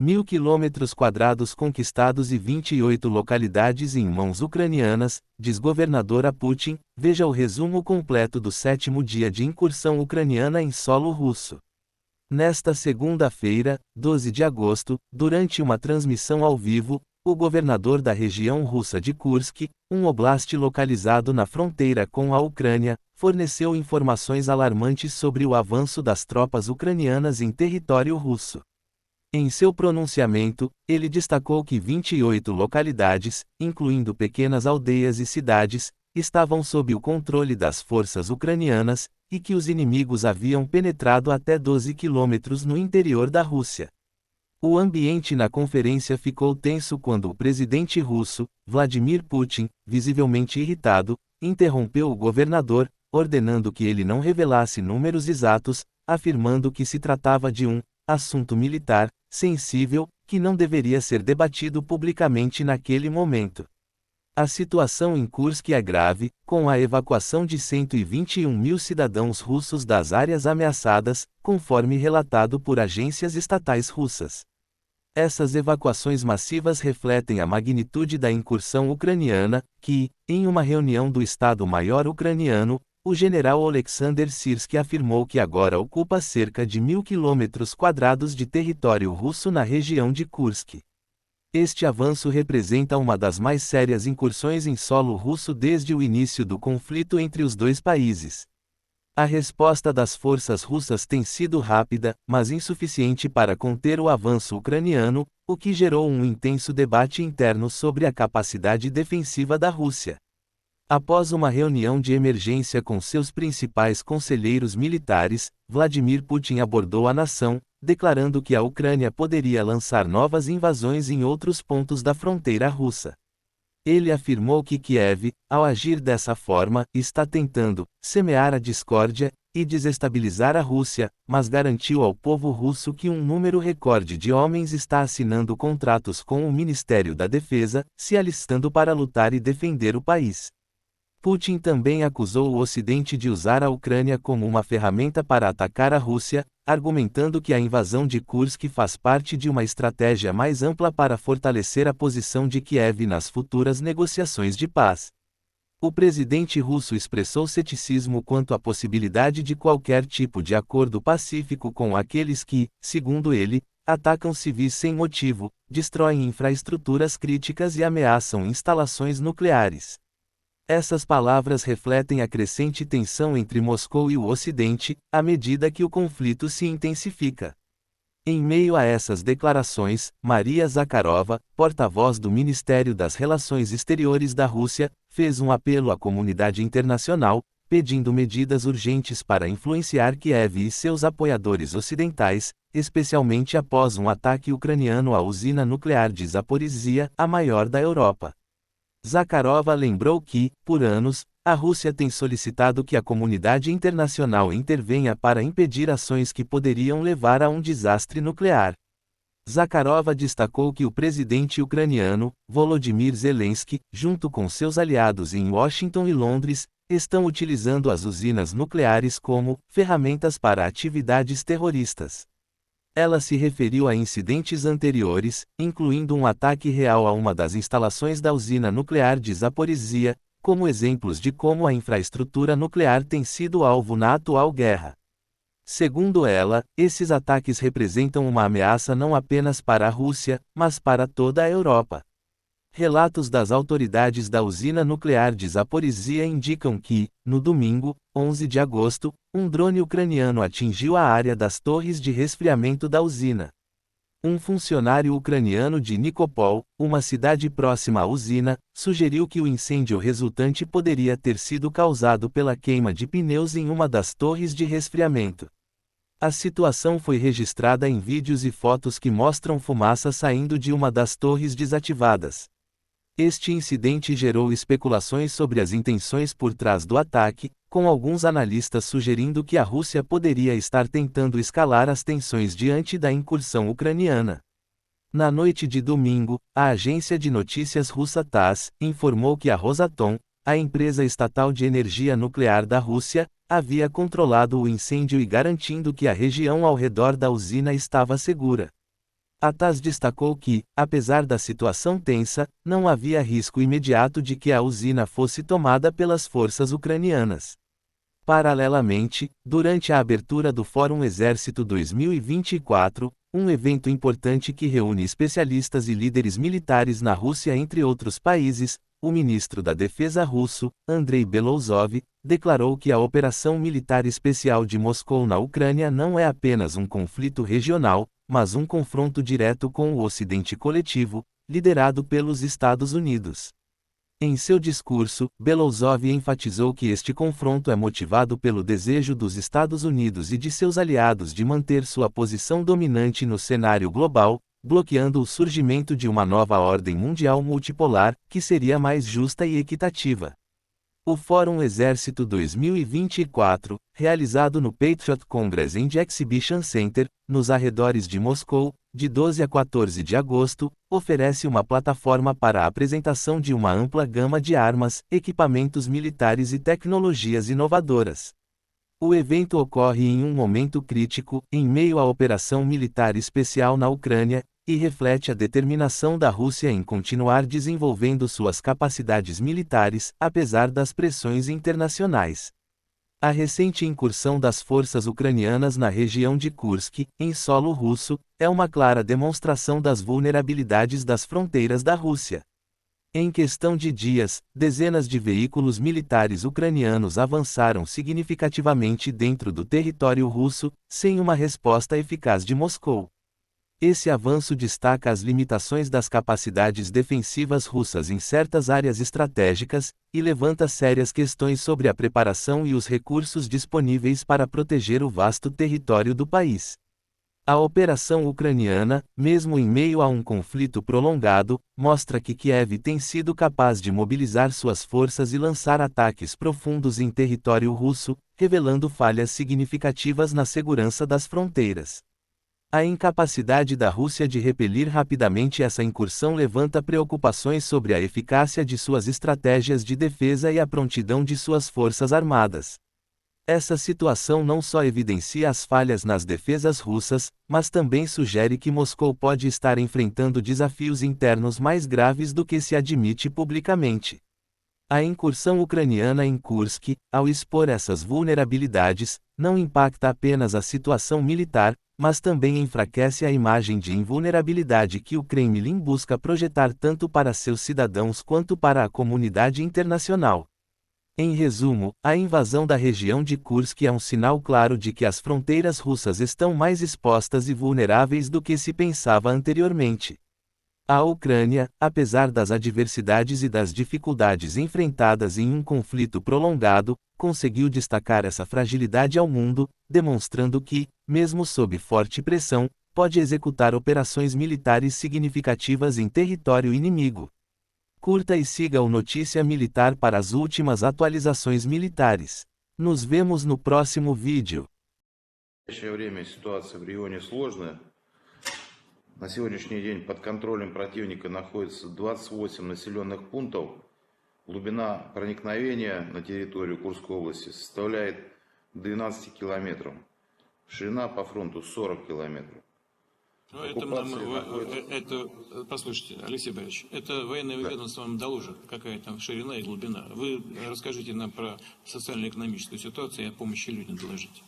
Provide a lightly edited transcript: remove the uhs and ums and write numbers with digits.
1.000 quilômetros quadrados conquistados e 28 localidades em mãos ucranianas, diz governador a Putin. Veja o resumo completo do 7º dia de incursão ucraniana em solo russo. Nesta segunda-feira, 12 de agosto, durante uma transmissão ao vivo, o governador da região russa de Kursk, um oblast localizado na fronteira com a Ucrânia, forneceu informações alarmantes sobre o avanço das tropas ucranianas em território russo. Em seu pronunciamento, ele destacou que 28 localidades, incluindo pequenas aldeias e cidades, estavam sob o controle das forças ucranianas, e que os inimigos haviam penetrado até 12 quilômetros no interior da Rússia. O ambiente na conferência ficou tenso quando o presidente russo, Vladimir Putin, visivelmente irritado, interrompeu o governador, ordenando que ele não revelasse números exatos, afirmando que se tratava de um assunto militar, sensível, que não deveria ser debatido publicamente naquele momento. A situação em Kursk é grave, com a evacuação de 121.000 cidadãos russos das áreas ameaçadas, conforme relatado por agências estatais russas. Essas evacuações massivas refletem a magnitude da incursão ucraniana, que, em uma reunião do Estado-Maior ucraniano, o general Oleksandr Syrskyi afirmou que agora ocupa cerca de 1.000 quilômetros quadrados de território russo na região de Kursk. Este avanço representa uma das mais sérias incursões em solo russo desde o início do conflito entre os dois países. A resposta das forças russas tem sido rápida, mas insuficiente para conter o avanço ucraniano, o que gerou um intenso debate interno sobre a capacidade defensiva da Rússia. Após uma reunião de emergência com seus principais conselheiros militares, Vladimir Putin abordou a nação, declarando que a Ucrânia poderia lançar novas invasões em outros pontos da fronteira russa. Ele afirmou que Kiev, ao agir dessa forma, está tentando semear a discórdia e desestabilizar a Rússia, mas garantiu ao povo russo que um número recorde de homens está assinando contratos com o Ministério da Defesa, se alistando para lutar e defender o país. Putin também acusou o Ocidente de usar a Ucrânia como uma ferramenta para atacar a Rússia, argumentando que a invasão de Kursk faz parte de uma estratégia mais ampla para fortalecer a posição de Kiev nas futuras negociações de paz. O presidente russo expressou ceticismo quanto à possibilidade de qualquer tipo de acordo pacífico com aqueles que, segundo ele, atacam civis sem motivo, destroem infraestruturas críticas e ameaçam instalações nucleares. Essas palavras refletem a crescente tensão entre Moscou e o Ocidente, à medida que o conflito se intensifica. Em meio a essas declarações, Maria Zakharova, porta-voz do Ministério das Relações Exteriores da Rússia, fez um apelo à comunidade internacional, pedindo medidas urgentes para influenciar Kiev e seus apoiadores ocidentais, especialmente após um ataque ucraniano à usina nuclear de Zaporizhzhia, a maior da Europa. Zakharova lembrou que, por anos, a Rússia tem solicitado que a comunidade internacional intervenha para impedir ações que poderiam levar a um desastre nuclear. Zakharova destacou que o presidente ucraniano, Volodymyr Zelensky, junto com seus aliados em Washington e Londres, estão utilizando as usinas nucleares como ferramentas para atividades terroristas. Ela se referiu a incidentes anteriores, incluindo um ataque real a uma das instalações da usina nuclear de Zaporizhzhia, como exemplos de como a infraestrutura nuclear tem sido alvo na atual guerra. Segundo ela, esses ataques representam uma ameaça não apenas para a Rússia, mas para toda a Europa. Relatos das autoridades da usina nuclear de Zaporizhzhia indicam que, no domingo, 11 de agosto, um drone ucraniano atingiu a área das torres de resfriamento da usina. Um funcionário ucraniano de Nikopol, uma cidade próxima à usina, sugeriu que o incêndio resultante poderia ter sido causado pela queima de pneus em uma das torres de resfriamento. A situação foi registrada em vídeos e fotos que mostram fumaça saindo de uma das torres desativadas. Este incidente gerou especulações sobre as intenções por trás do ataque, com alguns analistas sugerindo que a Rússia poderia estar tentando escalar as tensões diante da incursão ucraniana. Na noite de domingo, a agência de notícias russa TASS informou que a Rosatom, a empresa estatal de energia nuclear da Rússia, havia controlado o incêndio e garantindo que a região ao redor da usina estava segura. A TASS destacou que, apesar da situação tensa, não havia risco imediato de que a usina fosse tomada pelas forças ucranianas. Paralelamente, durante a abertura do Fórum Exército 2024, um evento importante que reúne especialistas e líderes militares na Rússia entre outros países, o ministro da Defesa russo, Andrei Belousov, declarou que a operação militar especial de Moscou na Ucrânia não é apenas um conflito regional, mas um confronto direto com o Ocidente coletivo, liderado pelos Estados Unidos. Em seu discurso, Belousov enfatizou que este confronto é motivado pelo desejo dos Estados Unidos e de seus aliados de manter sua posição dominante no cenário global, bloqueando o surgimento de uma nova ordem mundial multipolar, que seria mais justa e equitativa. O Fórum Exército 2024, realizado no Patriot Congress and Exhibition Center, nos arredores de Moscou, de 12 a 14 de agosto, oferece uma plataforma para a apresentação de uma ampla gama de armas, equipamentos militares e tecnologias inovadoras. O evento ocorre em um momento crítico, em meio à operação militar especial na Ucrânia, e reflete a determinação da Rússia em continuar desenvolvendo suas capacidades militares, apesar das pressões internacionais. A recente incursão das forças ucranianas na região de Kursk, em solo russo, é uma clara demonstração das vulnerabilidades das fronteiras da Rússia. Em questão de dias, dezenas de veículos militares ucranianos avançaram significativamente dentro do território russo, sem uma resposta eficaz de Moscou. Esse avanço destaca as limitações das capacidades defensivas russas em certas áreas estratégicas, e levanta sérias questões sobre a preparação e os recursos disponíveis para proteger o vasto território do país. A operação ucraniana, mesmo em meio a um conflito prolongado, mostra que Kiev tem sido capaz de mobilizar suas forças e lançar ataques profundos em território russo, revelando falhas significativas na segurança das fronteiras. A incapacidade da Rússia de repelir rapidamente essa incursão levanta preocupações sobre a eficácia de suas estratégias de defesa e a prontidão de suas forças armadas. Essa situação não só evidencia as falhas nas defesas russas, mas também sugere que Moscou pode estar enfrentando desafios internos mais graves do que se admite publicamente. A incursão ucraniana em Kursk, ao expor essas vulnerabilidades, não impacta apenas a situação militar, mas também enfraquece a imagem de invulnerabilidade que o Kremlin busca projetar tanto para seus cidadãos quanto para a comunidade internacional. Em resumo, a invasão da região de Kursk é um sinal claro de que as fronteiras russas estão mais expostas e vulneráveis do que se pensava anteriormente. A Ucrânia, apesar das adversidades e das dificuldades enfrentadas em um conflito prolongado, conseguiu destacar essa fragilidade ao mundo, demonstrando que, mesmo sob forte pressão, pode executar operações militares significativas em território inimigo. Curta e siga o Notícia Militar para as últimas atualizações militares. Nos vemos no próximo vídeo. На сегодняшний день под контролем противника находится 28 населенных пунктов. Глубина проникновения на территорию Курской области составляет 12 километров. Ширина по фронту 40 километров. Послушайте, Алексей Борисович, это военное ведомство вам доложит, какая там ширина и глубина. Вы расскажите нам про социально-экономическую ситуацию и о помощи людям доложите.